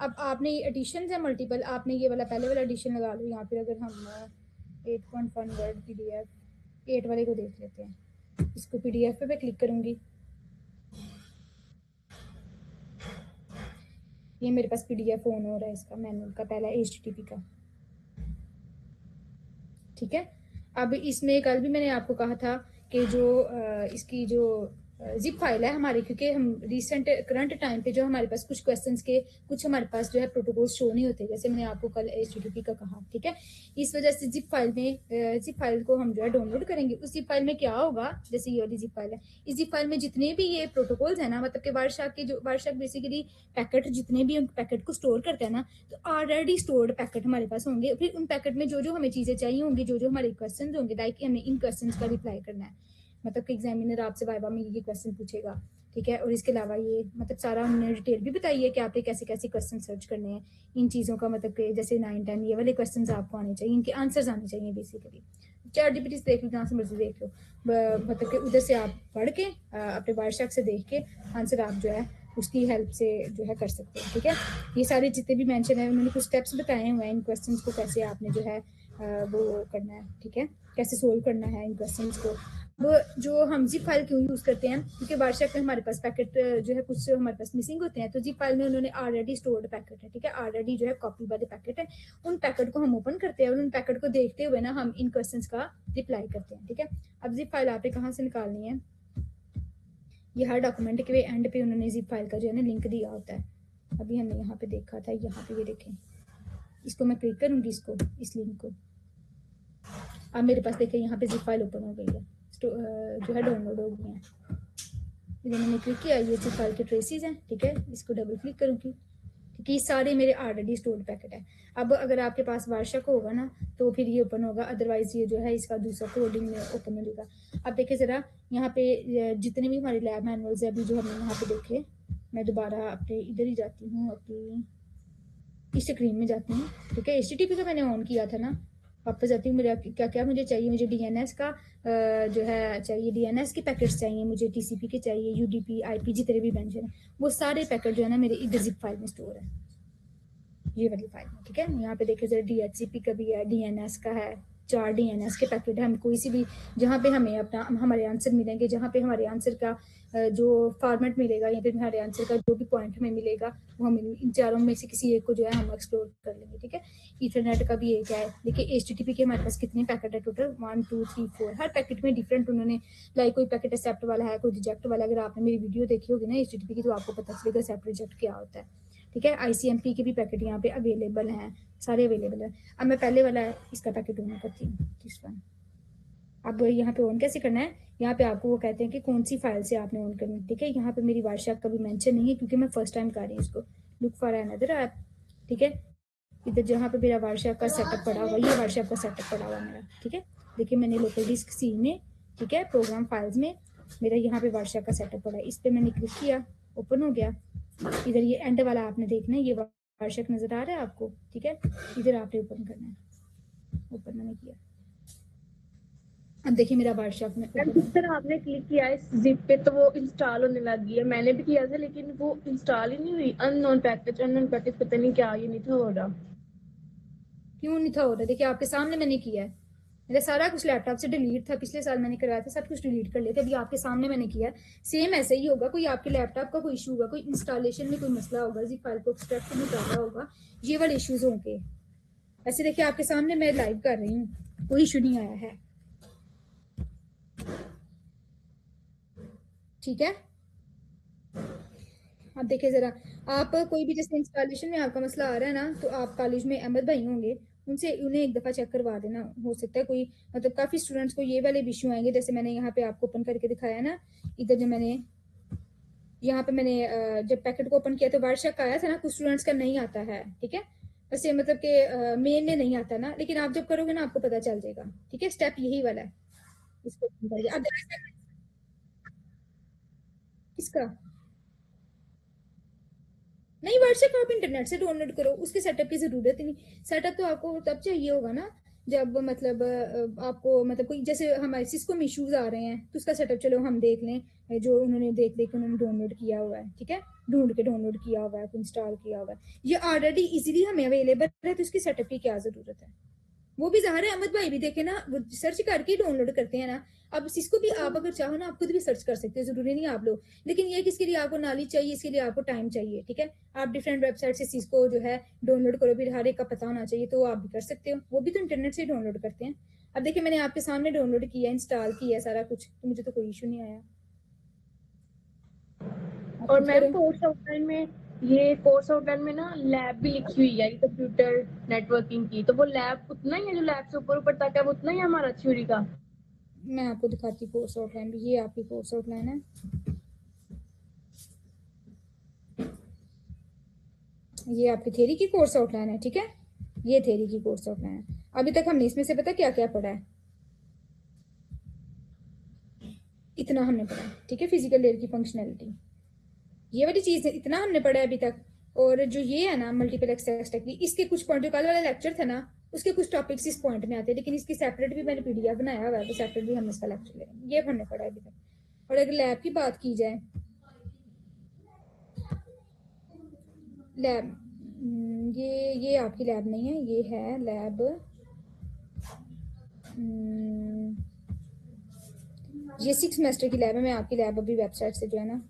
अब आपने ये एडिशन है मल्टीपल, आपने ये वाला पहले वाला एडिशन लगा लो यहाँ पे। अगर हम 8.1 वर्ड PDF 8 वाले को देख लेते हैं, इसको PDF पे मैं क्लिक करूंगी। ये मेरे पास PDF ऑन हो रहा है इसका मैनुअल का, पहला HTTP का। ठीक है, अब इसमें कल भी मैंने आपको कहा था कि जो इसकी जो जिप फाइल है हमारी, क्योंकि हम रिसेंट करंट टाइम पे जो हमारे पास कुछ क्वेश्चंस के कुछ हमारे पास जो है प्रोटोकॉल शो नहीं होते, जैसे मैंने आपको कल HTTP का कहा। ठीक है, इस वजह से जिप फाइल में जिप फाइल को हम जो है डाउनलोड करेंगे। उस जिप फाइल में क्या होगा, जैसे ये वाली जिप फाइल है, इस जिप फाइल में जितने भी ये प्रोटोकॉल्स है ना, मतलब कि वायरशार्क के जो वायरशार्क बेसिकली पैकेट जितने भी उन पैकेट को स्टोर करते हैं ना, तो ऑलरेडी स्टोर्ड पैकेट हमारे पास होंगे। फिर उन पैकेट में जो जो हमें चीजें चाहिए होंगी, जो जो हमारे क्वेश्चन होंगे, लाइक हमें इन क्वेश्चन का रिप्लाई करना है, मतलब कि एग्जामिनर आपसे वाइवा में ये क्वेश्चन पूछेगा। ठीक है, और इसके अलावा ये मतलब सारा हमने डिटेल भी बताई है कि आपने कैसे कैसे क्वेश्चन सर्च करने हैं इन चीज़ों का, मतलब कि जैसे 9-10 ये वाले क्वेश्चन आपको आने चाहिए, इनके आंसर्स आने चाहिए बेसिकली। ChatGPT से देख लो, जहाँ से मर्जी देख लो, मतलब कि उधर से आप पढ़ के अपने वायरशार्क से देख के आंसर आप जो है उसकी हेल्प से जो है कर सकते हैं। ठीक है, ये सारे जितने भी मेंशन है उन्होंने कुछ स्टेप्स बताए हुए हैं इन क्वेश्चंस को कैसे आपने जो है वो करना है। ठीक है, कैसे सोल्व करना है इन क्वेश्चंस को। वो जो हम जिप फाइल क्यों यूज करते हैं, क्योंकि वायरशार्क में हमारे पास पैकेट जो है कुछ हमारे पास मिसिंग होते हैं, तो जिप फाइल में उन्होंने ऑलरेडी स्टोर्ड पैकेट है। ठीक है, ऑलरेडी जो है कॉपी वाले पैकेट है, उन पैकेट को हम ओपन करते हैं और उन पैकेट को देखते हुए ना हम इन क्वेश्चंस का रिप्लाई करते हैं। ठीक है, अब जिप फाइल आपने कहाँ से निकालनी है, ये हर डॉक्यूमेंट के एंड पे उन्होंने जिप फाइल का जो है ना लिंक दिया होता है। अभी हमने यहाँ पे देखा था, यहाँ पे ये देखें, इसको मैं क्लिक करूंगी, इसको इस लिंक को। अब मेरे पास देखें यहाँ पे जिप फाइल ओपन हो गई है, जो है डाउनलोड हो गई है। इधर मैंने क्लिक किया, ये जिप फाइल के ट्रेसेस हैं। ठीक है, इसको डबल क्लिक करूंगी क्योंकि ये सारे मेरे ऑलरेडी स्टोर्ड पैकेट है। अब अगर आपके पास वायरशार्क होगा ना तो फिर ये ओपन होगा, अदरवाइज ये जो है इसका दूसरा कोडिंग में ओपन होगा। अब देखिए जरा यहाँ पे जितने भी हमारे लैब मैनुअल्स है अभी जो हमने यहाँ पे देखे, मैं दोबारा अपने इधर ही जाती हूँ, अपनी इस स्क्रीन में जाती हूँ। ठीक है, HTTP का मैंने ऑन किया था ना, वापस जाती हूँ। मेरा क्या क्या मुझे चाहिए, मुझे DNS का जो है चाहिए, DNS के पैकेट्स चाहिए, मुझे TCP के चाहिए, UDP IP जितने भी मेंशन है वो सारे पैकेट जो है ना मेरे इधर जिप फाइल में स्टोर है, ये वाली फाइल में। ठीक है, यहाँ पे देखिए जरा DHCP का भी है, DNS का है, 4 DNS के पैकेट है। हम कोई सी भी जहाँ पे हमें अपना हमारे आंसर मिलेंगे, जहाँ पे हमारे आंसर का जो फॉर्मेट मिलेगा या फिर हमारे आंसर का जो भी पॉइंट हमें मिलेगा वो हम इन चारों में से किसी एक को जो है हम एक्सप्लोर कर लेंगे। ठीक है, इथरनेट का भी एक है। देखिए HTTP के हमारे पास कितने पैकेट है टोटल, 1 2 3 4, हर पैकेट में डिफरेंट उन्होंने, लाइक कोई पैकेट एक्सेप्ट वाला है, कोई रिजेक्ट वाला। अगर आपने मेरी वीडियो देखी होगी ना HTTP की तो आपको पता चलेगा एक्सेप्ट रिजेक्ट क्या होता है। ठीक है, ICMP के भी पैकेट यहाँ पे अवेलेबल हैं, सारे अवेलेबल है। अब मैं पहले वाला इसका पैकेट ऑन करती हूँ, दिस वन। अब यहाँ पे ऑन कैसे करना है, यहाँ पे आपको वो कहते हैं कि कौन सी फाइल से आपने ऑन करना है। ठीक है, यहाँ पे मेरी वायरशार्क का भी मेंशन नहीं है क्योंकि मैं फर्स्ट टाइम कर रही हूँ इसको। Look for another app. ठीक है, इधर जहाँ पे मेरा वायरशार्क का सेटअप पड़ा हुआ, ये वायरशार्क का सेटअप पड़ा हुआ मेरा। ठीक है, देखिए मैंने लोकल डिस्क C में, ठीक है, प्रोग्राम फाइल्स में मेरा यहाँ पे वायरशार्क का सेटअप पड़ा है, इस पर मैंने क्लिक किया, ओपन हो गया। इधर ये एंड वाला आपने देखना है, ये वायरशार्क नजर आ रहा है आपको। ठीक है, इधर आपने ओपन करना है, ओपन मैंने किया। अब देखिए मेरा वायरशार्क में ओपन जिस तरह आपने क्लिक किया इस जिप पे तो वो इंस्टॉल होने लगी है, मैंने भी किया था लेकिन वो इंस्टॉल ही नहीं हुई। अननोन पैकेज पता नहीं क्या, ये नहीं था हो रहा। क्यों नहीं था हो रहा, देखिए आपके सामने मैंने किया है। मेरा सारा कुछ लैपटॉप से डिलीट था, पिछले साल मैंने कराया था, सब कुछ डिलीट कर लेते, अभी आपके सामने मैंने किया है। सेम ऐसे ही होगा, कोई आपके लैपटॉप का कोई इशू होगा, कोई इंस्टॉलेशन में कोई मसला होगा, जिप फाइल को एक्सट्रैक्ट नहीं कर रहा होगा, ये वाले इश्यूज होंगे। ऐसे देखिए आपके सामने मैं लाइव कर रही हूँ, कोई इशू नहीं आया है। ठीक है, अब देखिए जरा, आप कोई भी जैसे इंस्टॉलेशन में आपका मसला आ रहा है ना, तो आप कॉलेज में अहमद भाई होंगे, उनसे उन्हें एक दफ़ा चेक करवा देना। हो सकता है कोई, मतलब काफ़ी स्टूडेंट्स को ये वाले इशू आएंगे, जैसे मैंने यहाँ पे आपको ओपन करके दिखाया ना, इधर जो मैंने यहाँ पे मैंने जब पैकेट को ओपन किया तो वार्षिक आया था ना, कुछ स्टूडेंट्स का नहीं आता है। ठीक है, वैसे मतलब कि मेन में नहीं आता ना, लेकिन आप जब करोगे ना आपको पता चल जाएगा। ठीक है, स्टेप यही वाला है, इसको अब किसका नहीं, व्हाट्सएप आप इंटरनेट से डाउनलोड करो, उसके सेटअप की जरूरत ही नहीं। सेटअप तो आपको तब चाहिए होगा ना जब मतलब आपको मतलब कोई जैसे हमारे सिस्को में इश्यूज आ रहे हैं तो उसका सेटअप चलो हम देख लें, जो उन्होंने देख लेके उन्होंने डाउनलोड किया हुआ है, ठीक है, ढूंढ के डाउनलोड किया हुआ है, इंस्टॉल किया हुआ है, ये ऑलरेडी इजीली हमें अवेलेबल है, तो इसकी सेटअप की क्या जरूरत है। वो भी ज़ाहिर है अहमद भाई भी देखे ना, वो सर्च करके ही डाउनलोड करते हैं ना। अब इसको भी आप अगर चाहो ना आप खुद भी सर्च कर सकते हो, जरूरी नहीं आप लोग, लेकिन ये किसके लिए आपको नॉलेज चाहिए, इसके लिए आपको टाइम चाहिए, ठीक है। आप डिफरेंट वेबसाइट से इसको जो है डाउनलोड करो, फिर हर एक का पता होना चाहिए, तो आप भी कर सकते हो, वो भी तो इंटरनेट से डाउनलोड करते हैं। अब देखिए मैंने आपके सामने डाउनलोड किया, इंस्टॉल किया सारा कुछ, तो मुझे तो कोई इशू नहीं आया। आप और खुद मैम करो। कोर्स आउटलाइन में, ये कोर्स आउटलाइन में ना लैब भी लिखी हुई है कंप्यूटर नेटवर्किंग की, तो वो लैब उतना ही है जो लैब से ऊपर ऊपर तक है, वो उतना ही है हमारा थ्योरी का। मैं आपको दिखाती हूँ कोर्स आउटलाइन भी, ये आपकी कोर्स आउटलाइन है, ये आपकी थ्योरी की कोर्स आउटलाइन है, ठीक है, ये थ्योरी की कोर्स आउटलाइन है। अभी तक हमने इसमें से पता क्या क्या पढ़ा है, इतना हमने पढ़ा है, ठीक है। फिजिकल लेयर की फंक्शनैलिटी, ये वाली चीज इतना हमने पढ़ा है अभी तक। और जो ये है ना मल्टीपल एक्सेस टेक्निक, इसके कुछ पॉइंट, जो कल वाला लेक्चर था ना उसके कुछ टॉपिक्स इस पॉइंट में आते हैं, लेकिन इसकी सेपरेट भी मैंने पीडीएफ बनाया हुआ है, तो सेपरेट भी हम इसका लेक्चर लेंगे, ये हमने पढ़ा है अभी तक। और अगर लैब की बात की जाए, लैब, ये आपकी लैब नहीं है, ये है लैब, ये 6 सेमेस्टर की लैब है। मैं आपकी लैब अभी वेबसाइट से जो है ना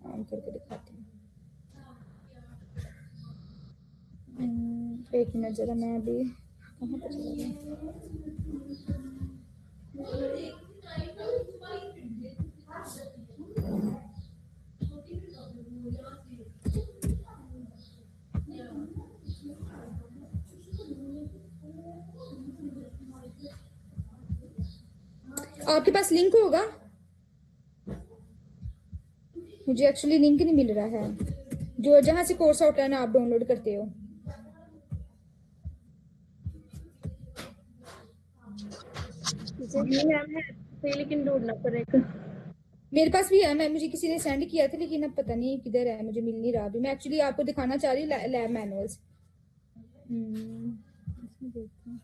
ऑन करके दिखाती हूँ। एक मिनट जरा, मैं अभी कहाँ पर चला गया। आपके पास लिंक होगा, मुझे एक्चुअली लिंक नहीं मिल रहा है, जो जहां से कोर्स आउटलाइन आप डाउनलोड करते हो। जी मैम है सही, लेकिन ढूंढना पड़ेगा। मेरे पास भी है, मैं मुझे किसी ने सेंड किया था, लेकिन अब पता नहीं किधर है, मुझे मिल नहीं रहा अभी। मैं एक्चुअली आपको दिखाना चाह रही हूँ लैब मैनुअल्स। इसमें देखते हैं।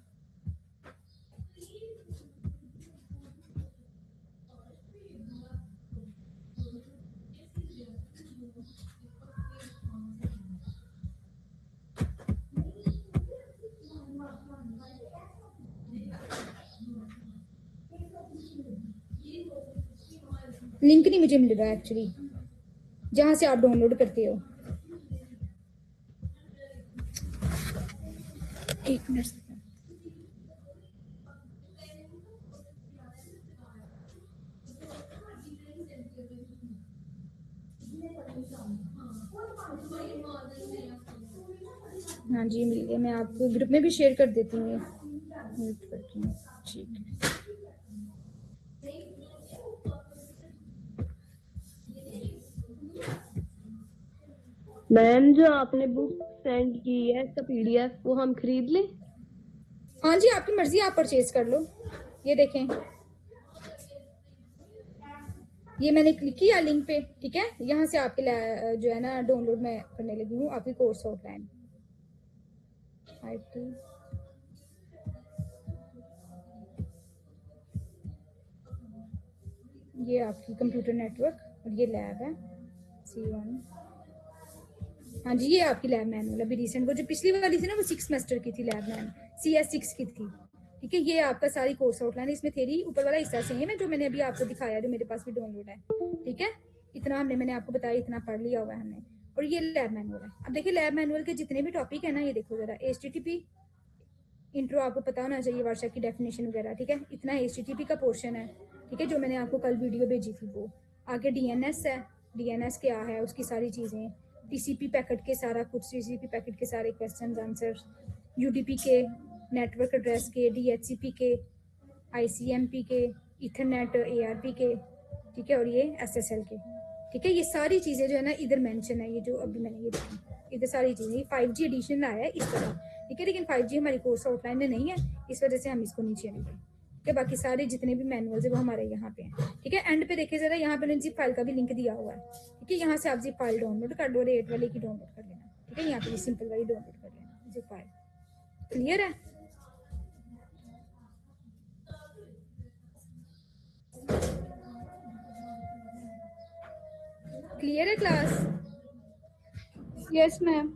लिंक नहीं मुझे मिल रहा है एक्चुअली, जहां से आप डाउनलोड करते हो। एक मिनट, हाँ जी मिल गया, मैं आपको ग्रुप में भी शेयर कर देती हूँ, म्यूट करती हूँ, ठीक है। मैम जो आपने बुक सेंड की है इसका पीडीएफ वो हम खरीद लें? हाँ जी आपकी मर्जी, आप परचेज कर लो। ये देखें, ये मैंने क्लिक किया लिंक पे, ठीक है, यहाँ से आपके जो है ना डाउनलोड मैं करने लगी हूँ आपकी कोर्स आउटलाइन। ये आपकी कंप्यूटर नेटवर्क और ये लैब है C1। हाँ जी ये आपकी लैब मैनुअल अभी रिसेंट, वो जो पिछली वाली थी ना वो 6 सेमेस्टर की थी, लैब मैन CS6 की थी, ठीक है। ये आपका सारी कोर्स आउटलाइन, इसमें थेरी ऊपर वाला हिस्सा सेम है जो मैंने अभी आपको दिखाया, जो मेरे पास भी डाउनलोड है, ठीक है। इतना मैंने आपको बताया, इतना पढ़ लिया हुआ है हमने। और ये लैब मैनुअल है। अब देखिए लैब मैनुअल के जितने भी टॉपिक है ना, ये देखो जरा, HTTP इंट्रो आपको पता होना चाहिए, व्हाट्सएप की डेफिनेशन वगैरह, ठीक है, इतना HTTP का पोर्शन है, ठीक है, जो मैंने आपको कल वीडियो भेजी थी वो। आगे DNS है, DNS क्या है उसकी सारी चीज़ें, TCP पैकेट के सारा कुछ, TCP पैकेट के सारे क्वेश्चन आंसर, UDP के, नेटवर्क एड्रेस के, DHCP के, ICMP के, इथरनेट ARP के, ठीक है, और ये SSL के, ठीक है। ये सारी चीज़ें जो है ना इधर मेंशन है, ये जो अभी मैंने ये देखी, इधर सारी चीज़ें 5G एडिशन आया है इस तरह, ठीक है, लेकिन 5G हमारी कोर्स आउटलाइन में नहीं है, इस वजह से हम इसको नीचे नहीं गए, ठीक है। बाकी सारे जितने भी मैनुअल्स है वो हमारे यहाँ पे हैं, ठीक है। एंड पे देखिए जरा, यहाँ पे जिप फाइल का भी लिंक दिया हुआ है, ठीक है, यहाँ से आप जिप फाइल डाउनलोड कर लो, रेट वाले की डाउनलोड कर लेना, ठीक है, यहाँ पे सिंपल वाली डाउनलोड कर लेना जिप फाइल, क्लियर है। क्लियर है class? Yes ma'am.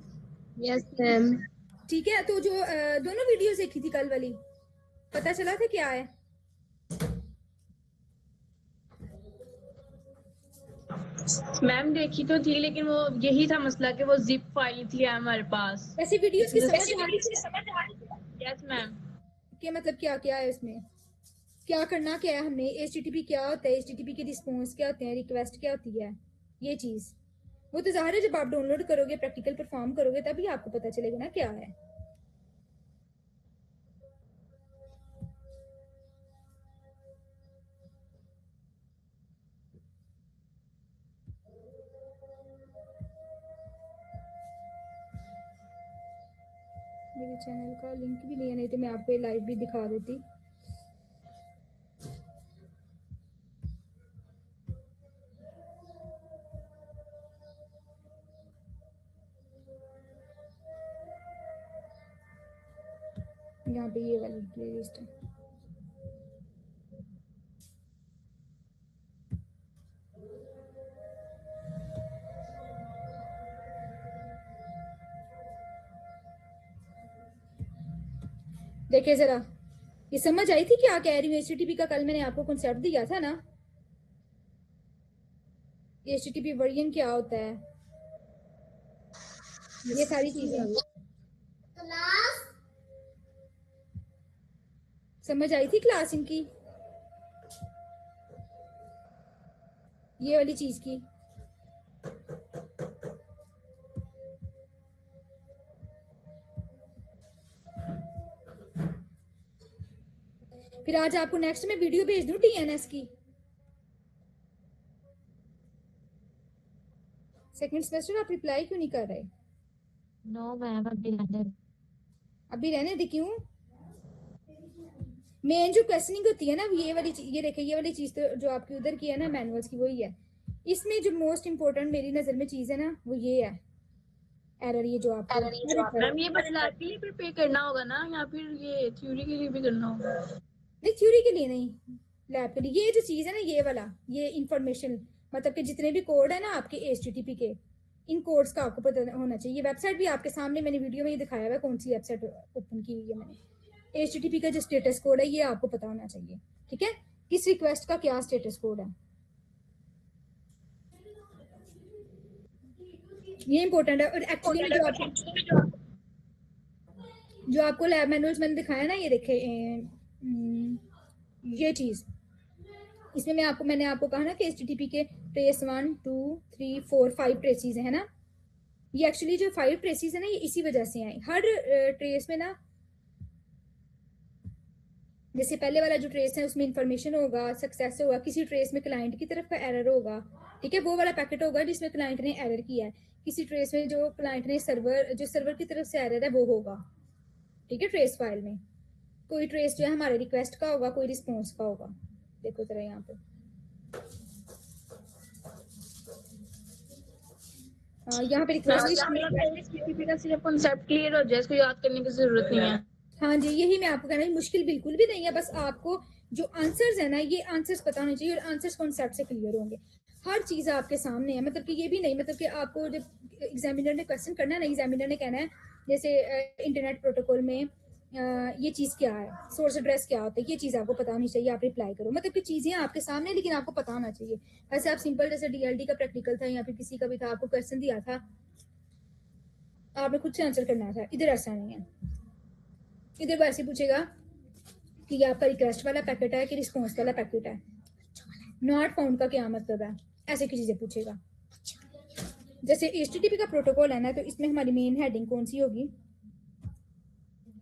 Yes ma'am. ठीक है, तो जो दोनों वीडियोस देखी थी कल वाली, पता चला था क्या है? मैम देखी तो थी, लेकिन वो यही था मसला कि वो जिप फाइल थी हमारे पास। ऐसी वीडियोस की समझ आ रही थी? Yes ma'am. कि मतलब क्या क्या है इसमें, क्या करना क्या है हमने, HTTP क्या होता है, HTTP के रिस्पॉन्स क्या होते हैं, रिक्वेस्ट क्या होती है, ये चीज़ वो तो ज़ाहिर है जब आप डाउनलोड करोगे, प्रैक्टिकल परफॉर्म करोगे, तभी आपको पता चलेगा ना क्या है। मेरे चैनल का लिंक भी नहीं है, नहीं तो मैं आपको लाइव भी दिखा देती। यहाँ पे ये वाली प्लेलिस्ट है। देखिए जरा, ये समझ आई थी क्या कह रही हूँ? HTTP का कल मैंने आपको कॉन्सेप्ट दिया था ना, HTTP वर्जन क्या होता है, ये सारी चीजें समझ आई थी क्लास इनकी, ये वाली चीज की। फिर आज आपको नेक्स्ट में वीडियो भेज दूं TNS की, सेकंड सेमेस्टर। आप रिप्लाई क्यों नहीं कर रहे? नो मैम, अभी रहने दे। क्यों? मेन जो क्वेश्चनिंग होती है ना, ये वाली ये देखिए, ये वाली चीज तो जो आपकी उधर की है ना मैनुअल्स की, वही है। इसमें जो मोस्ट इंपॉर्टेंट मेरी नजर में चीज है ना, वो ये है एरर, ये जो आपको मैम ये बदला के लिए फिर पे करना होगा ना, या फिर ये थ्योरी के लिए भी करना होगा? नहीं, थ्योरी के लिए नहीं, लैब के लिए। ये जो चीज है ना, ये वाला, ये इंफॉर्मेशन, मतलब कि जितने भी कोड है ना आपके HTTP के, इन कोड्स का आपको पता होना चाहिए। ये वेबसाइट भी आपके सामने मैंने वीडियो में ये दिखाया हुआ है, कौन सी वेबसाइट ओपन की हुई है मैंने। HTTP का जो स्टेटस कोड है, ये आपको पता होना चाहिए, ठीक है? किस रिक्वेस्ट का क्या स्टेटस कोड है, ये इंपॉर्टेंट है। और एक्चुअली जो आपको लैब मैनुअल्स मैंने दिखाया ना, ये देखे ये चीज, इसमें मैंने आपको कहा ना कि HTTP के ट्रेस 1 2 3 4 5 ट्रेसेस है ना, ये एक्चुअली जो 5 ट्रेसेस है ना, ये इसी वजह से आए। हर ट्रेस में ना, जैसे पहले वाला जो ट्रेस है उसमें इंफॉर्मेशन होगा, सक्सेस होगा, किसी ट्रेस में क्लाइंट की तरफ का एरर होगा, ठीक है, वो वाला पैकेट होगा जिसमें क्लाइंट ने एरर किया है। किसी ट्रेस में जो क्लाइंट ने सर्वर की तरफ से एरर है वो होगा, ठीक है, ट्रेस फाइल में। कोई ट्रेस जो है हमारे रिक्वेस्ट का होगा, कोई रिस्पॉन्स का होगा। देखो जरा यहाँ पे, यहाँ पे रिक्वेस्ट का सिर्फ कांसेप्ट क्लियर हो जाए, इसको याद करने की जरूरत नहीं है। हाँ जी, यही मैं आपको कहना है, मुश्किल बिल्कुल भी नहीं है। बस आपको जो आंसर्स है ना, ये आंसर्स पता होने चाहिए, और आंसर्स कॉन्सेप्ट से क्लियर होंगे। हर चीज़ आपके सामने है, मतलब कि ये भी नहीं, मतलब कि आपको जब एग्जामिनर ने क्वेश्चन करना है ना, एग्जामिनर ने कहना है जैसे इंटरनेट प्रोटोकॉल में ये चीज़ क्या है, सोर्स एड्रेस क्या होता है, ये चीज़ आपको पता होनी चाहिए, आप रिप्लाई करो। मतलब कि चीज़ें आपके सामने, लेकिन आपको पता होना चाहिए। वैसे आप सिंपल जैसे DLD का प्रैक्टिकल था या फिर किसी का भी था, आपको क्वेश्चन दिया था, आपने खुद से आंसर करना था। इधर ऐसा नहीं है, इधर वैसे पूछेगा कि ये आपका रिक्वेस्ट वाला पैकेट है कि रिस्पॉन्स वाला पैकेट है, नॉट फाउंड का क्या मतलब है, ऐसे की चीज़ें पूछेगा। जैसे HTTP का प्रोटोकॉल है ना, तो इसमें हमारी मेन हेडिंग कौन सी होगी,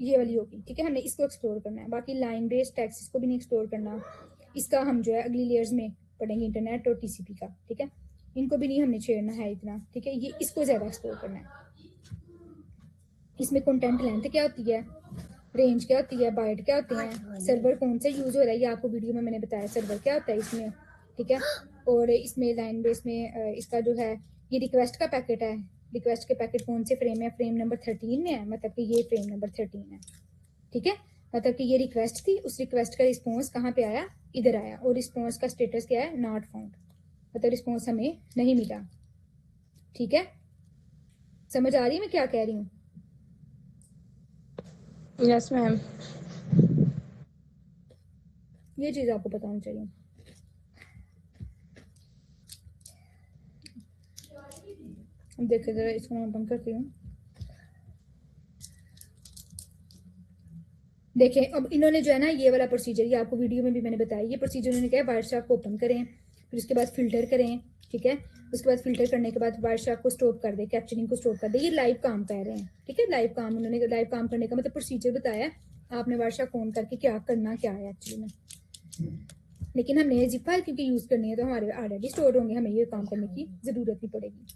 ये वाली होगी, ठीक है। हमने इसको एक्सप्लोर करना है, बाकी लाइन बेस्ड टेक्स्ट इसको भी नहीं एक्सप्लोर करना। इसका हम जो है अगली लेयर्स में पढ़ेंगे, इंटरनेट और TCP का, ठीक है, इनको भी नहीं हमने छेड़ना है इतना, ठीक है। ये इसको ज़्यादा एक्सप्लोर करना है। इसमें कंटेंट लेंथ क्या होती है, रेंज क्या होती है, बाइट क्या होते हैं, सर्वर कौन सा यूज हो रहा है, ये आपको वीडियो में मैंने बताया सर्वर क्या होता है इसमें, ठीक है। और इसमें लाइन बेस में इसका जो है ये रिक्वेस्ट का पैकेट है, रिक्वेस्ट के पैकेट कौन से फ्रेम है, फ्रेम नंबर 13 में है, मतलब कि ये फ्रेम नंबर 13 है, ठीक है। मतलब कि ये रिक्वेस्ट थी, उस रिक्वेस्ट का रिस्पॉन्स कहाँ पे आया, इधर आया, और रिस्पॉन्स का स्टेटस क्या है, नॉट फाउंड, मतलब रिस्पॉन्स हमें नहीं मिला, ठीक है, समझ आ रही है मैं क्या कह रही हूँ? Yes ma'am. ये चीज आपको पता होनी चाहिए। अब देखिए जरा, इसको मैं बंद करती हूँ। देखें, अब इन्होंने जो है ना ये वाला प्रोसीजर, ये आपको वीडियो में भी मैंने बताया, ये प्रोसीजर उन्होंने कहा वायरशार्क को ओपन करें, फिर उसके बाद फिल्टर करें, ठीक है। उसके बाद फिल्टर करने के बाद वायरशार्क को स्टॉप कर दे, कैप्चरिंग को स्टॉप कर दे। ये लाइव काम कह रहे हैं, ठीक है, लाइव काम। उन्होंने लाइव काम करने का मतलब प्रोसीजर बताया, आपने वायरशार्क ऑन करके क्या करना क्या है एक्चुअली में। लेकिन हमने जिप फाइल क्योंकि यूज करनी है तो हमारे ऑलरेडी स्टोर होंगे, हमें ये काम करने की जरूरत नहीं पड़ेगी।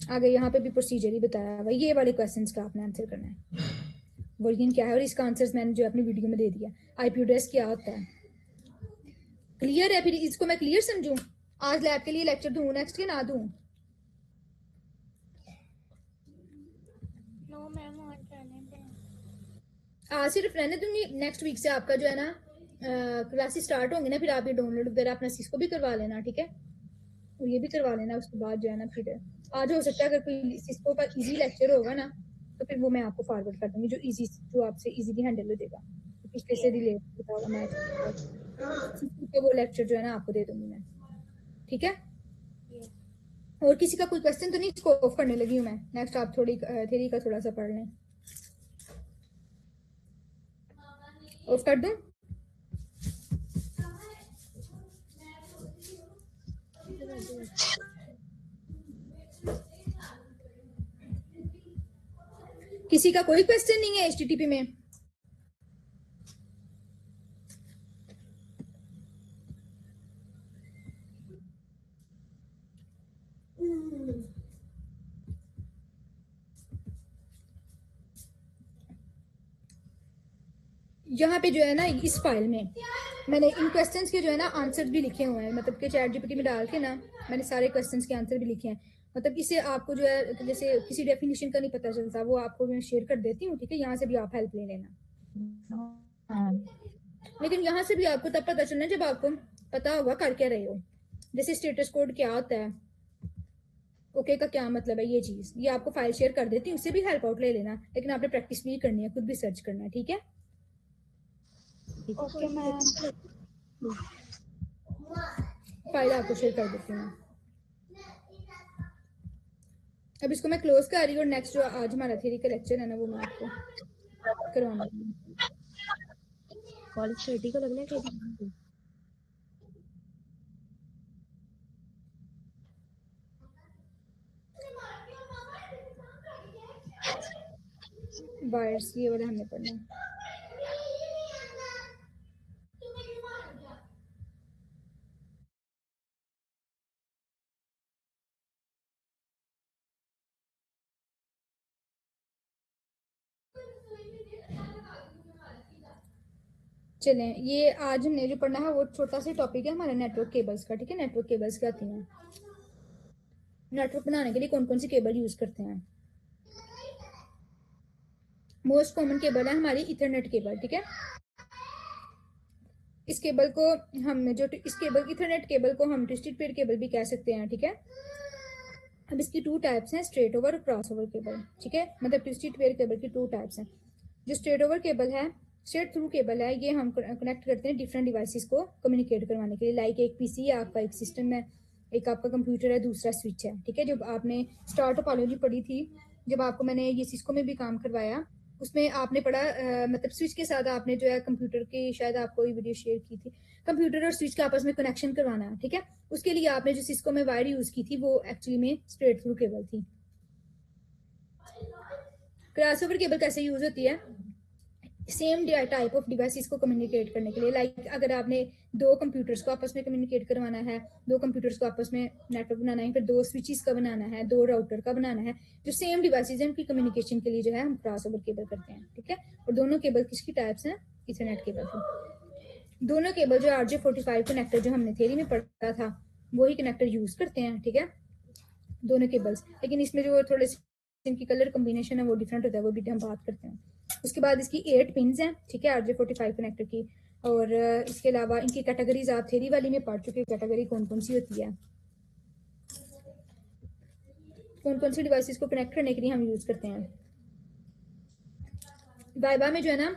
आगे यहाँ पे भी प्रोसीजर ही बताया हुआ, ये वाले क्वेश्चंस का आपने आंसर करना है। वर्किंग क्या है और इसका आंसर मैंने जो अपनी वीडियो में दे दिया। आईपी एड्रेस क्या होता है, क्लियर है? फिर इसको मैं क्लियर समझूं? आज लैब के लिए लेक्चर दूं नेक्स्ट के ना दूं? नो मैम, आज रहने दें। आज सिर्फ रहने दूंगी, नेक्स्ट वीक से आपका जो है ना क्लासेस स्टार्ट होंगी ना, फिर आप ये डाउनलोड वगैरह अपना सिस्को भी करवा लेना, ठीक है, और ये भी करवा लेना। उसके बाद जो है ना फिर आज हो सकता है अगर कोई सिस्को का इजी लेक्चर होगा ना तो फिर वो मैं आपको फॉरवर्ड कर दूंगी, जो आपसे इजीली हैंडल हो जाएगा, पिछले से रिलेट होता होगा मैं तो वो लेक्चर जो है ना आपको दे दूंगी मैं, ठीक है। और किसी का कोई क्वेश्चन तो नहीं? इसको ऑफ करने लगी हूँ मैं, नेक्स्ट आप थोड़ी थ्योरी का थोड़ा सा पढ़ लें। ऑफ कर दूं? किसी का कोई क्वेश्चन नहीं है एचटीटीपी में? यहाँ पे जो है ना इस फाइल में मैंने इन क्वेश्चंस के जो है ना आंसर भी लिखे हुए हैं, मतलब कि चैट जीपीटी में डाल के ना मैंने सारे क्वेश्चंस के आंसर भी लिखे हैं। मतलब इससे आपको जो है जैसे किसी डेफिनेशन का नहीं पता चलता, वो आपको मैं शेयर कर देती हूँ, ठीक है, यहाँ से भी आप हेल्प ले लेना। लेकिन यहाँ से भी आपको तब पता चलना जब आपको पता होगा कर क्या रहे हो। जैसे स्टेटस कोड क्या होता है, ओके का क्या मतलब है, ये चीज ये आपको फाइल शेयर कर देती हूँ, उससे भी हेल्प आउट ले लेना। लेकिन आपने प्रैक्टिस भी करनी है, खुद भी सर्च करना है, ठीक है। Okay ma'am. फाइल आपको शेयर कर देती हूँ। अब इसको मैं क्लोज कर रही हूँ और नेक्स्ट जो आज हमारा थ्योरी का लेक्चर है ना वो मैं आपको करवाना कॉलेज स्टडी को लगना है वायर्स, ये वाला हमने पढ़ना है। चलें, ये आज हमने जो पढ़ना है वो छोटा सा टॉपिक है हमारा नेटवर्क केबल्स का, ठीक है। नेटवर्क केबल्स क्या आती हैं, नेटवर्क बनाने के लिए कौन कौन सी केबल यूज करते हैं। मोस्ट कॉमन केबल है हमारी इथरनेट केबल, ठीक है। इस केबल को हम जो इस केबल इथरनेट केबल को हम ट्विस्टेड पेयर केबल भी कह सकते हैं, ठीक है। अब इसकी 2 टाइप्स हैं, स्ट्रेट ओवर और क्रॉस ओवर केबल, ठीक है। मतलब ट्विस्टेड पेयर केबल की 2 टाइप्स हैं। जो स्ट्रेट ओवर केबल है, स्ट्रेट थ्रू केबल है, ये हम कनेक्ट करते हैं डिफरेंट डिवाइसेस को कम्युनिकेट करवाने के लिए। लाइक एक पीसी है आपका, एक सिस्टम है, एक आपका कंप्यूटर है, दूसरा स्विच है, ठीक है। जब आपने स्टार टोपोलॉजी पढ़ी थी, जब आपको मैंने ये सिस्को में भी काम करवाया, उसमें आपने पढ़ा मतलब स्विच के साथ आपने जो है कंप्यूटर की, शायद आपको ये वीडियो शेयर की थी, कंप्यूटर और स्विच के आपस में कनेक्शन करवाना है, ठीक है। उसके लिए आपने जो सिस्को में वायर यूज की थी वो एक्चुअली में स्ट्रेट थ्रू केबल थी। क्रॉसओवर केबल कैसे यूज होती है, सेम टाइप ऑफ डिवाइसेस को कम्युनिकेट करने के लिए। लाइक अगर आपने 2 कंप्यूटर्स को आपस में कम्युनिकेट करवाना है, 2 कंप्यूटर्स को आपस में नेटवर्क बनाना है, फिर 2 स्विचेस का बनाना है, 2 राउटर का बनाना है, जो सेम डिवाइसेस हैं उनकी कम्युनिकेशन के लिए जो है हम क्रॉस ओवर केबल करते हैं, ठीक है। और दोनों केबल किसकी टाइप्स हैं, इथरनेट केबल की। दोनों केबल जो RJ45 कनेक्टर जो हमने थ्योरी में पढ़ा था वही कनेक्टर यूज करते हैं, ठीक है, दोनों केबल्स। लेकिन इसमें जो थोड़े से इनकी कलर कॉम्बिनेशन है वो डिफरेंट होता है, वो भी हम बात करते हैं। उसके बाद इसकी 8 पिन्स हैं, ठीक है, RJ45 कनेक्टर की। और इसके अलावा इनकी कैटेगरीज आप थ्योरी वाली में पढ़ चुके, कैटेगरी कौन कौन सी होती है। कौन कौन सी डिवाइसेस को कनेक्ट करने के लिए हम यूज़ करते हैं। वाइवा में जो है ना,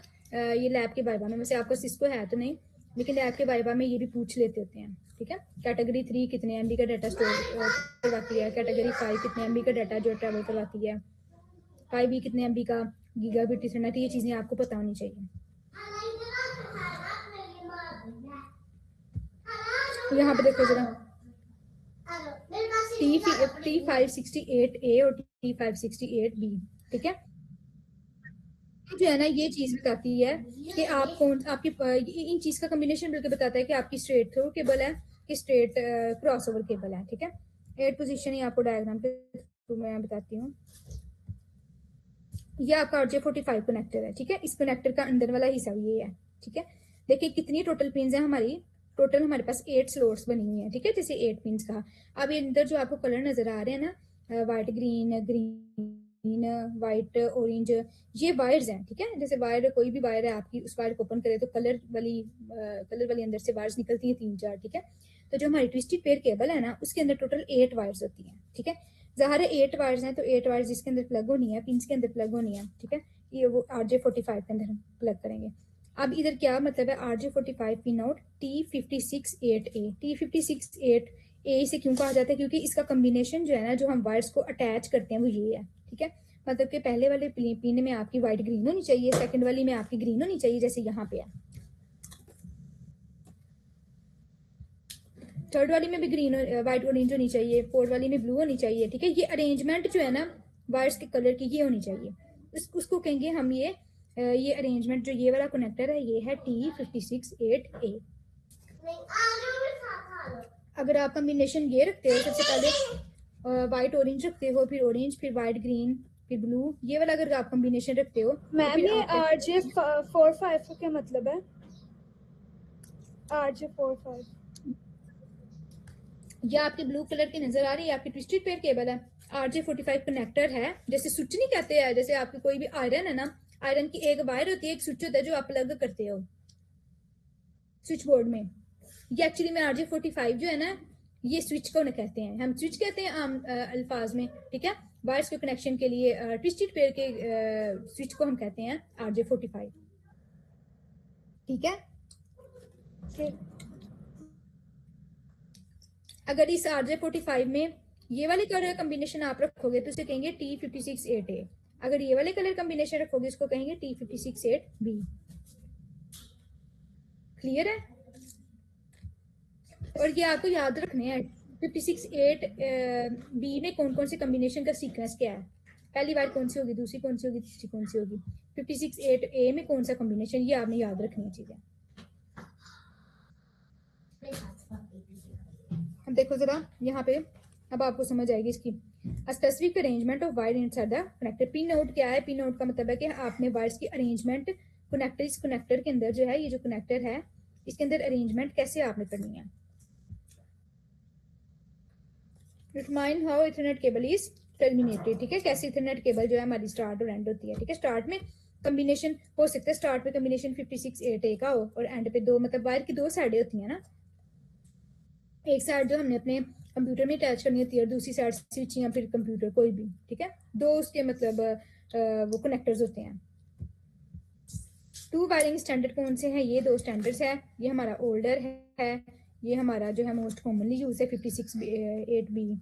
ये लैब के वाइवा में, वैसे आपका सिस्को है तो नहीं, लेकिन लैब के वाइवा में ये भी पूछ लेते होते हैं, ठीक है। कैटेगरी 3 कितने MB का डाटा स्टोर करवाती है, कैटेगरी 5 कितने MB का डाटा जो ट्रैवल करवाती है, 5E कितने MB का गीगाबिट इंटरनेट, ये चीज़ें आपको पता होनी चाहिए। यहाँ पे देखो जरा, T568A और T568B, ठीक है। जो है ना ये चीज बताती है कि आप कौन, आपकी इन चीज का कॉम्बिनेशन बल्कि बताता है कि आपकी स्ट्रेट थ्रू केबल है कि स्ट्रेट क्रॉसओवर केबल है, ठीक है। 8 पोजीशन ही आपको डायग्राम पे तो मैं बताती हूँ। ये आपका RJ45 कनेक्टर है, ठीक है। इस कनेक्टर का अंदर वाला हिस्सा ये है, ठीक है। देखिए कितनी टोटल पिन्स है हमारी, टोटल हमारे पास 8 स्लॉट्स बनी हुई है, ठीक है, जैसे 8 पिन्स का। अब ये अंदर जो आपको कलर नजर आ रहे हैं ना, white green, green white orange, ये वायर्स हैं, ठीक है। जैसे वायर, कोई भी वायर है आपकी, उस वायर को ओपन करे तो कलर वाली अंदर से वायर्स निकलती हैं 3-4, ठीक है। तो जो हमारी ट्विस्टेड पेयर केबल है ना, उसके अंदर टोटल 8 वायर्स होती हैं, ठीक है। ज़ाहिर है 8 वायर्स हैं तो 8 वायर्स जिसके अंदर प्लग होनी है, पिंस के अंदर प्लग होनी है, ठीक है। ये वो RJ45 के अंदर हम प्लग करेंगे। अब इधर क्या मतलब है, RJ45 pin out T568A। T568A से क्यों कहा जाता है, क्योंकि इसका कॉम्बिनेशन जो है ना, जो हम वायर्स को अटैच करते हैं वो ये है, ठीक है। मतलब कि पहले वाले पिन में आपकी वाइट ग्रीन होनी चाहिए, सेकंड वाली में आपकी ग्रीन होनी चाहिए, जैसे यहाँ पे है। थर्ड वाली में भी ग्रीन वाइट ऑरेंज होनी चाहिए, फोर्थ वाली में ब्लू होनी चाहिए, ठीक है। ये अरेंजमेंट जो है ना वायर्स के कलर की ये होनी चाहिए, उसको कहेंगे हम ये अरेंजमेंट। जो ये वाला कनेक्टर है ये है T568A। अगर आप कॉम्बिनेशन ये रखते हो, सबसे पहले वाइट ऑरेंज रखते हो, फिर ऑरेंज, फिर वाइट ग्रीन, फिर ब्लू, ये वाला अगर आप कॉम्बिनेशन रखते हो, मैम ये RJ45 का क्या मतलब है? RJ45 या आपके ब्लू कलर की नजर आ रही है, आपकी ट्विस्टेड पेयर केबल है। RJ45 कनेक्टर है, जैसे स्विच नहीं कहते हैं, जैसे आपकी कोई भी आयरन है ना, आयरन की एक वायर होती है, एक स्विच होता है जो आप प्लग करते हो स्विच बोर्ड में। ये एक्चुअली में RJ45 जो है ना, ये स्विच को कहते हैं, हम स्विच कहते हैं आम अल्फाज में, ठीक है। वायर्स के कनेक्शन के लिए ट्विस्टेड पेयर के स्विच को हम कहते हैं RJ45, ठीक है। अगर इस RJ45 में ये वाले कलर कॉम्बिनेशन आप रखोगे तो उसे कहेंगे T568A। अगर ये वाले कलर कॉम्बिनेशन रखोगे इसको कहेंगे T568B। क्लियर है? और ये आपको याद रखने हैं 568B में कौन कौन से कॉम्बिनेशन का सीक्वेंस क्या है, पहली बार कौन सी होगी, दूसरी कौन सी होगी, तीसरी कौन सी होगी। 568A में कौन सा कॉम्बिनेशन, ये आपने याद रखनी है चीजें। अब देखो जरा यहाँ पे, अब आपको समझ आएगी इसकी। Specific arrangement of wire inside the connector. Pin out क्या है, पिन आउट का मतलब है कि आपने वायर्स की अरेंजमेंट कनेक्टर, इस कनेक्टर के अंदर जो है, ये जो कनेक्टर है इसके अंदर अरेंजमेंट कैसे आपने करनी है। Determine how Ethernet cable is terminated, ठीक है। कैसे इथरनेट केबल जो है हमारी स्टार्ट और एंड होती है, ठीक है। स्टार्ट में कॉम्बिनेशन हो सकता है, स्टार्ट पे कॉम्बिनेशन 568A का हो और एंड पे दो, मतलब वायर की दो साइडें होती है ना, एक साइड जो हमने अपने कंप्यूटर में अटैच करनी होती है और दूसरी साइड स्विच या फिर कंप्यूटर कोई भी, ठीक है। दो उसके मतलब वो कनेक्टर्स होते हैं। 2 वायरिंग स्टैंडर्ड कौन से हैं, ये 2 स्टैंडर्ड्स है। ये हमारा ओल्डर है, ये हमारा जो है मोस्ट कॉमनली यूज है 568B।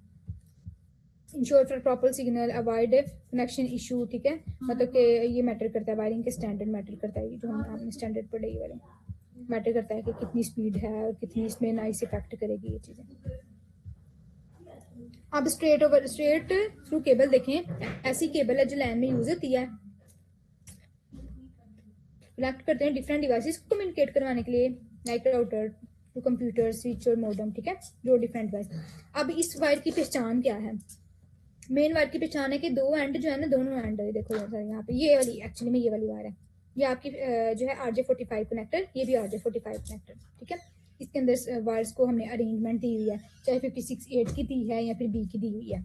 Ensure for proper signal, avoid connection issue, ठीक है। मतलब कि ये मैटर करता है, वायरिंग के स्टैंडर्ड मैटर करता है, जो हमने स्टैंडर्ड पढ़े ये वाले मैटर करता है कि कितनी स्पीड है और कितनी इसमें नॉइस इफेक्ट करेगी ये चीजें। अब स्ट्रेट थ्रू केबल देखें, ऐसी केबल है जो लैन में यूज होती है, कनेक्ट करते हैं डिफरेंट डिवाइसेस को कम्युनिकेट करवाने के लिए, like router to computer, switch और मॉडेम, ठीक है, जो डिफरेंट डिवाइस। अब इस वायर की पहचान क्या है, मेन वायर की पहचान है कि दो एंड जो है ना, दोनों एंड देखो यहाँ पे, ये वाली एक्चुअली में ये वाली वायर है, ये आपकी जो है RJ45 कनेक्टर, ये भी RJ45 कनेक्टर, ठीक है। इसके अंदर वायर्स को हमने अरेंजमेंट दी हुई है, चाहे 568 की दी है या फिर B की दी हुई है।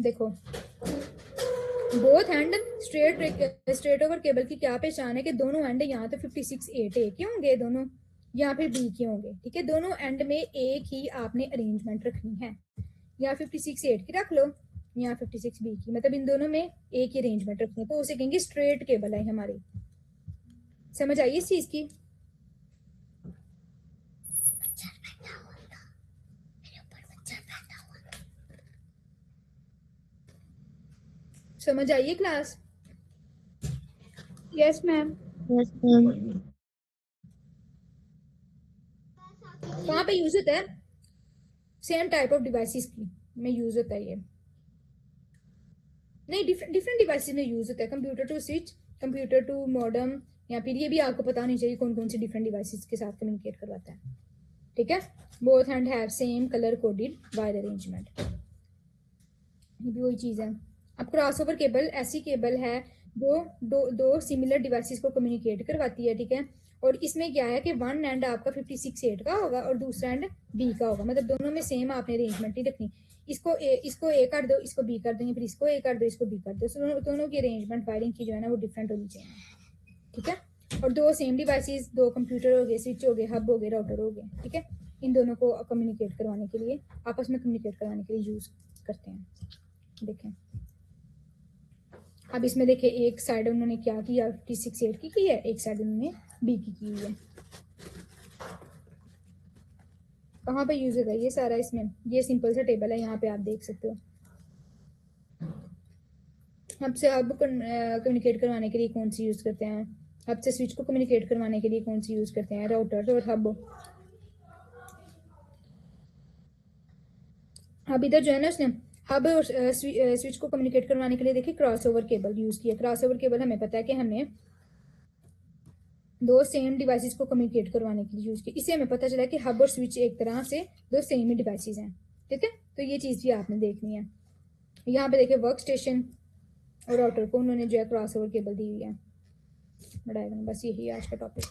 देखो both and straight over cable की क्या पहचान है कि दोनों एंड यहाँ तो 568A के होंगे दोनों, या फिर B के होंगे, ठीक है। दोनों एंड में एक ही आपने अरेंजमेंट रखनी है, यहाँ 56 A की रख लो, यहाँ 56 B की, मतलब इन दोनों में एक ही अरेंजमेंट रखनी है, तो उसे कहेंगे स्ट्रेट केबल है हमारी। समझ आई इस चीज की? समझ आइए class? Yes ma'am. Yes ma'am. कहाँ पे यूज होता है? सेम टाइप ऑफ डिवाइसेस की में यूज होता है ये, नहीं डिफरेंट डिफरेंट डिवाइसेस में यूज होता है, computer to switch, computer to modem, या फिर ये भी आपको पता होनी चाहिए कौन कौन सी डिफरेंट डिवाइसेस के साथ कम्युनिकेट करवाता है। ठीक है, both hand have same colour coded wire arrangement, ये भी वही चीज है। अब क्रॉसओवर केबल ऐसी केबल है जो दो सिमिलर डिवाइसेस को कम्युनिकेट करवाती है। ठीक है, और इसमें क्या है कि वन एंड आपका 56 का होगा और दूसरा एंड बी का होगा, मतलब दोनों में सेम आपने अरेंजमेंट ही रखनी। इसको ए कर दो, इसको बी कर देंगे, फिर इसको ए कर दो, इसको बी कर दो, दोनों की अरेंजमेंट वायरिंग की जो है ना वो डिफरेंट होनी चाहिए। ठीक है, और दो सेम डिवाइसेस, दो कंप्यूटर हो गए, स्विच हो गए, हब हो गए, राउटर हो गए। ठीक है, इन दोनों को कम्युनिकेट करवाने के लिए, आपस में कम्युनिकेट करवाने के लिए यूज करते हैं। देखें अब इसमें देखें, एक साइड उन्होंने क्या किया, 56 की है, एक साइड उन्होंने बी की हुई है। कहाँ पे यूज होगा ये सारा? इसमें ये सिंपल सा टेबल है, यहाँ पे आप देख सकते हो। हब से हब कम्युनिकेट करवाने के लिए कौन सी यूज करते हैं, हब से स्विच को कम्युनिकेट करवाने के लिए कौन सी यूज करते हैं, राउटर और हब। अब इधर जो है ना उसने हब और स्विच को कम्युनिकेट करवाने के लिए देखिए क्रॉसओवर केबल यूज किया। क्रॉसओवर केबल हमें पता है कि हमने दो सेम डिवाइसेस को कम्युनिकेट करवाने के लिए यूज किया। इससे हमें पता चला कि हब और स्विच एक तरह से दो सेम ही डिवाइसेस हैं। ठीक है, तो ये चीज भी आपने देखनी है। यहाँ पे देखिए वर्क स्टेशन और राउटर को उन्होंने जो है क्रॉसओवर केबल दी हुई है। डायग्राम, बस यही आज का टॉपिक।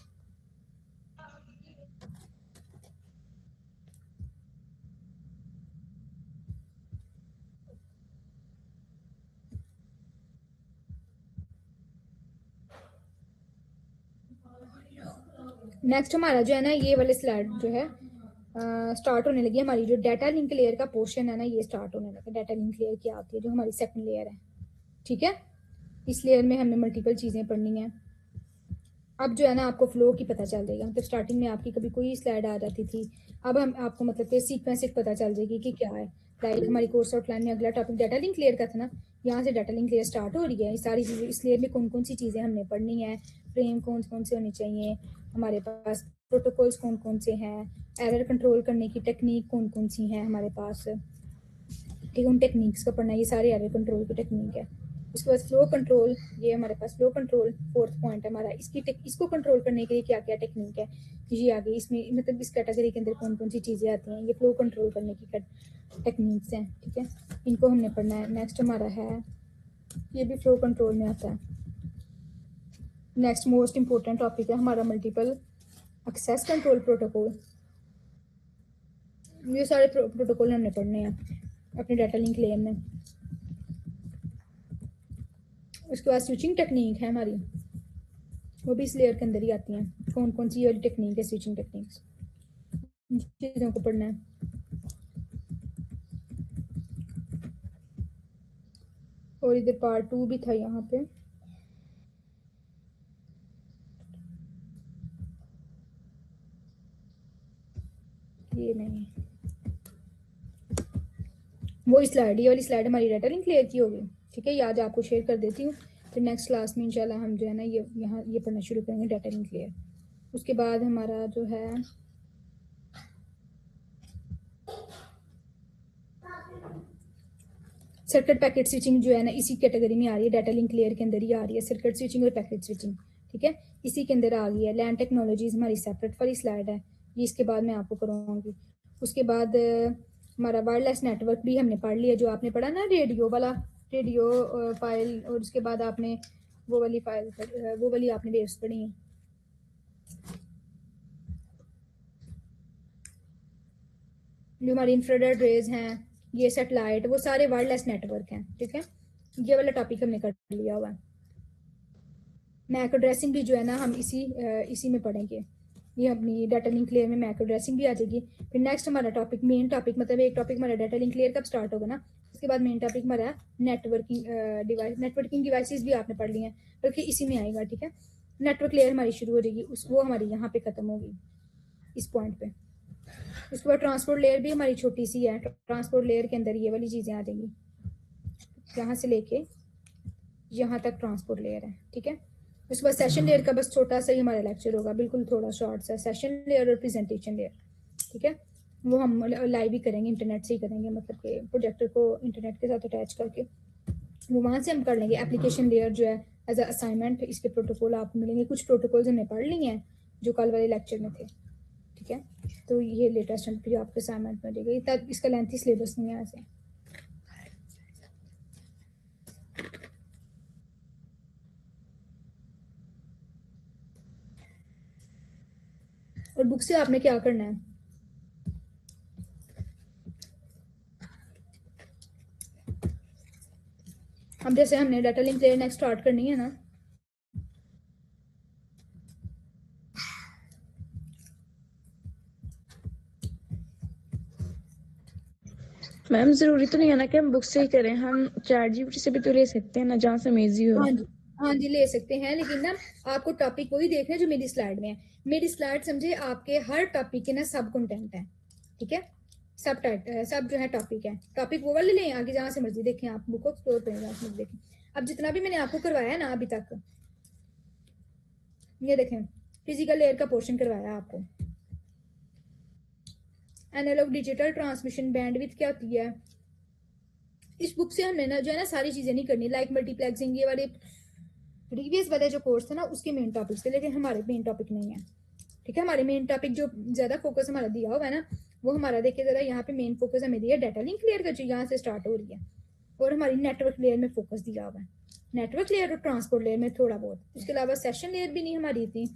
नेक्स्ट हमारा जो है ना ये वाले स्लाइड जो है स्टार्ट होने लगी। हमारी जो डाटा लिंक लेयर का पोर्शन है ना ये स्टार्ट होने लगा। डाटा लिंक लेयर क्या आती है, जो हमारी सेकंड लेयर है। ठीक है, इस लेयर में हमने मल्टीपल चीजें पढ़नी है। अब जो है ना आपको फ्लो की पता चल जाएगा, मतलब स्टार्टिंग में आपकी कभी कोई स्लाइड आ जाती थी, अब हम आपको मतलब कि सीक्वेंस पता चल जाएगी कि क्या है। लाइक हमारी कोर्स आउटलाइन में अगला टॉपिक डाटा लिंक लेयर का था ना, यहाँ से डाटा लिंक लेयर स्टार्ट हो रही है। सारी चीज़ें इस लेयर में कौन कौन सी चीज़ें हमने पढ़नी है, फ्रेम कौन कौन से होने चाहिए हमारे पास, प्रोटोकॉल्स कौन कौन से हैं, एरर कंट्रोल करने की टेक्निक कौन कौन सी हैं हमारे पास। ठीक है, उन टेक्निक्स का पढ़ना, ये सारे एरर कंट्रोल की टेक्निक है। उसके बाद फ्लो कंट्रोल, ये हमारे पास फ्लो कंट्रोल फोर्थ पॉइंट है हमारा। इसको कंट्रोल करने के लिए क्या क्या टेक्निक है ये आ गई इसमें, मतलब इस कैटेगरी के अंदर कौन कौन सी चीज़ें आती हैं, ये फ्लो कंट्रोल करने की टेक्निक्स हैं। ठीक है, इनको हमने पढ़ना है। नेक्स्ट हमारा है, ये भी फ्लो कंट्रोल में आता है। नेक्स्ट मोस्ट इंपॉर्टेंट टॉपिक है हमारा मल्टीपल एक्सेस कंट्रोल प्रोटोकॉल। ये सारे प्रोटोकॉल हमने पढ़ने हैं अपने डाटा लिंक लेयर में। उसके बाद स्विचिंग टेक्निक है हमारी, वो भी इस लेयर के अंदर ही आती हैं। कौन कौन सी वाली टेक्निक है स्विचिंग टेक्निक्स, चीज़ों को पढ़ना है। और इधर पार्ट 2 भी था यहाँ पे। ये नहीं, वो स्लाइड, ये वाली स्लाइड हमारी डाटा लिंक लेयर की होगी। ठीक है, ये आज आपको शेयर कर देती हूँ, फिर नेक्स्ट क्लास में इंशाल्लाह हम जो है ना ये यहाँ ये पढ़ना शुरू करेंगे डाटा लिंक लेयर। उसके बाद हमारा जो है सर्किट पैकेट स्विचिंग जो है ना इसी कैटेगरी में आ रही है, डाटा लिंक लेयर के अंदर ही आ रही है सर्किट स्विचिंग और पैकेट स्विचिंग। ठीक है, इसी के अंदर आ गई है। लैन टेक्नोलॉजीज हमारी सेपरेट वाली स्लाइड है, ये इसके बाद मैं आपको करवाऊंगी। उसके बाद हमारा वायरलेस नेटवर्क भी हमने पढ़ लिया, जो आपने पढ़ा ना रेडियो वाला, रेडियो फाइल, और उसके बाद आपने वो वाली फाइल, वो वाली आपने वेव्स पढ़ी है। जो हमारी इंफ्रारेड रेज हैं, ये सैटेलाइट, वो सारे वायरलेस नेटवर्क हैं। ठीक है, ये वाला टॉपिक हमने कर लिया हुआ है। मैक एड्रेसिंग भी जो है ना हम इसी में पढ़ेंगे। ये अपनी डाटा लिंक लेयर में मैक एड्रेसिंग भी आ जाएगी। फिर नेक्स्ट हमारा टॉपिक, मेन टॉपिक, मतलब एक टॉपिक हमारा डाटा लिंक लेयर कब स्टार्ट होगा ना, उसके बाद मेन टॉपिक हमारा नेटवर्किंग डिवाइस, नेटवर्किंग डिवाइसेस भी आपने पढ़ लिए हैं, बल्कि इसी में आएगा, ठीक है। नेटवर्क लेयर हमारी शुरू हो जाएगी, उस वो हमारी यहाँ पे खत्म होगी इस पॉइंट पे। उसके बाद ट्रांसपोर्ट लेयर भी हमारी छोटी सी है, ट्रांसपोर्ट लेयर के अंदर ये वाली चीज़ें आ जाएंगी, यहाँ से लेके यहाँ तक ट्रांसपोर्ट लेयर है, ठीक है। उसके बाद सेशन लेयर का बस छोटा सा ही हमारा लेक्चर होगा, बिल्कुल थोड़ा शॉर्ट सा, सेशन लेयर और प्रेजेंटेशन लेयर, ठीक है। वो हम लाइव ही करेंगे, इंटरनेट से ही करेंगे, मतलब कि प्रोजेक्टर को इंटरनेट के साथ अटैच करके वो वहाँ से हम कर लेंगे। एप्लीकेशन लेयर जो है एज अ असाइनमेंट, इसके प्रोटोकॉल आपको मिलेंगे, कुछ प्रोटोकॉल्स हमने पढ़ लिए हैं जो कल वाले लेक्चर में थे, ठीक है। तो ये लेटेस्ट जो आपके असाइनमेंट में देगा, तब इसका लेंथी सिलेबस नहीं है ऐसे। और बुक से आपने क्या करना है, अब जैसे हमने data link layer next start करनी है ना, मैम जरूरी तो नहीं है ना कि हम बुक से ही करें, हम चैट जीपीटी से भी तो ले सकते हैं ना, जहाँ से इजी हो। हाँ जी, हाँ जी ले सकते हैं, लेकिन ना आपको टॉपिक वही देखना है जो मेरी स्लाइड में है। मेरी स्लाइड समझे आपके हर टॉपिक के ना सब कंटेंट है, ठीक है। सब टाइट सब जो है टॉपिक है, टॉपिक वो वाले लें, आगे जहाँ से मर्जी देखें, आप बुक को एक्सप्लोर करें, जहाँ से मर्जी देखें। अब जितना भी मैंने आपको करवाया है ना अभी तक, ये देखें, फिजिकल लेयर का पोर्शन करवाया आपको, एनालॉग डिजिटल ट्रांसमिशन, बैंडविड्थ क्या होती है। इस बुक से हमने ना जो है ना सारी चीजें नहीं करनी, लाइक मल्टीप्लेक्सिंग, ये वाले प्रीवियस वाले जो कोर्स था ना उसके मेन टॉपिक्स थे, लेकिन हमारे मेन टॉपिक नहीं है, ठीक है। हमारे मेन टॉपिक जो ज्यादा फोकस हमारा दिया हुआ है ना, वो हमारा देखिए जरा, यहाँ पे मेन फोकस हमें दिया डाटा लिंक लेयर का जो यहाँ से स्टार्ट हो रही है, और हमारी नेटवर्क लेयर में फोकस दिया हुआ है, नेटवर्क लेयर और ट्रांसपोर्ट लेयर में थोड़ा बहुत। उसके अलावा सेशन लेयर भी नहीं हमारी इतनी,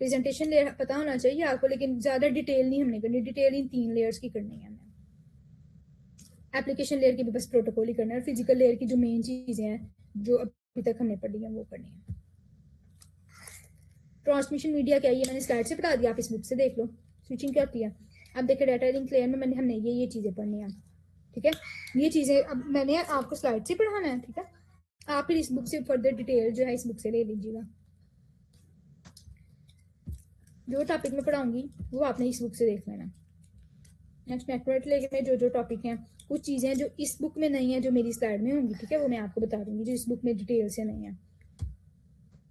प्रेजेंटेशन लेयर पता होना चाहिए आपको, लेकिन ज्यादा डिटेल नहीं हमने करनी, डिटेल इन 3 लेयर्स की करनी है हमने। एप्लीकेशन लेयर की भी बस प्रोटोकॉल ही करना है, और फिजिकल लेयर की जो मेन चीजें हैं जो अभी तक हमने पढ़ी है वो करनी है। ट्रांसमिशन मीडिया क्या है ये मैंने स्लाइड से बता दिया, आप इस बुक से देख लो स्विचिंग क्या होती है। अब देखिए डाटा लिंक लेयर में हमने ये चीजें पढ़नी है, ठीक है। ये चीजें अब मैंने आपको स्लाइड से पढ़ाना है, ठीक है। आप फिर इस बुक से फर्दर डिटेल जो है इस बुक से ले लीजिएगा, जो टॉपिक में पढ़ाऊंगी वो आपने इस बुक से देख लेना। नेक्स्ट नेटवर्क लेयर में जो जो टॉपिक हैं, कुछ चीजें जो इस बुक में नहीं है जो मेरी स्लाइड में होंगी, ठीक है, वो मैं आपको बता दूंगी जो इस बुक में डिटेल से नहीं है।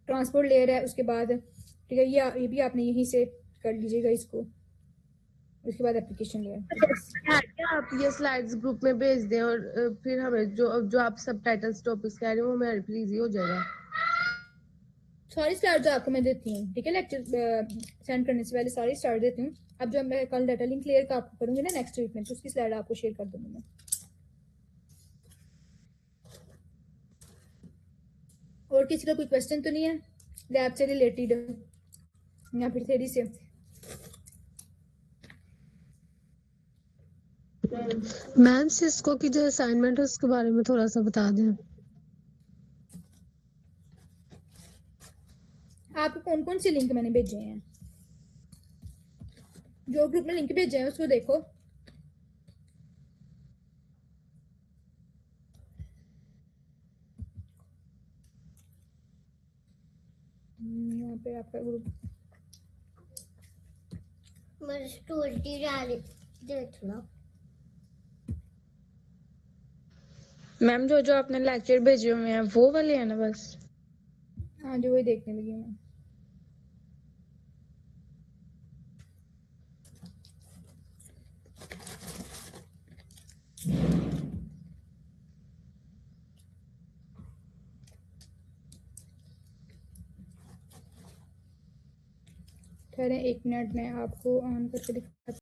ट्रांसपोर्ट लेयर है, उसके बाद ठीक है ये भी आपने यहीं से कर लीजिएगा इसको, उसके बाद एप्लीकेशन लेयर। क्या आप ये स्लाइड्स ग्रुप में भेज दें, और फिर हमें जो आप सबटाइटल्स टॉपिक्स कह रहे हो वो मेरे लिए इजी हो जाएगा। सारी स्लाइड्स आपको मैं देती हूँ, ठीक है, लेक्चर सेंड करने से पहले सारी स्लाइड देती हूँ। अब जब मैं कल डाटा लिंक क्लियर का आपको करूँगी ना नेक्स्ट वीक में, तो उसकी स्लाइड आपको शेयर कर दूंगी मैं। और किसी का कोई क्वेश्चन तो नहीं है लैब से रिलेटेड या फिर थ्योरी से? मैम सिस्को की जो असाइनमेंट है उसके बारे में थोड़ा सा बता दें। आपको कौन कौन से लिंक मैंने भेजे हैं, जो ग्रुप में लिंक भेजे हैं उसको देखो। यहाँ पे आपका ग्रुप मैम जो जो आपने लेक्चर भेजे हुए हैं वो वाले हैं ना बस? हाँ जो वही देखने लगी मैं। ठहरें 1 मिनट में आपको ऑन करके दिखा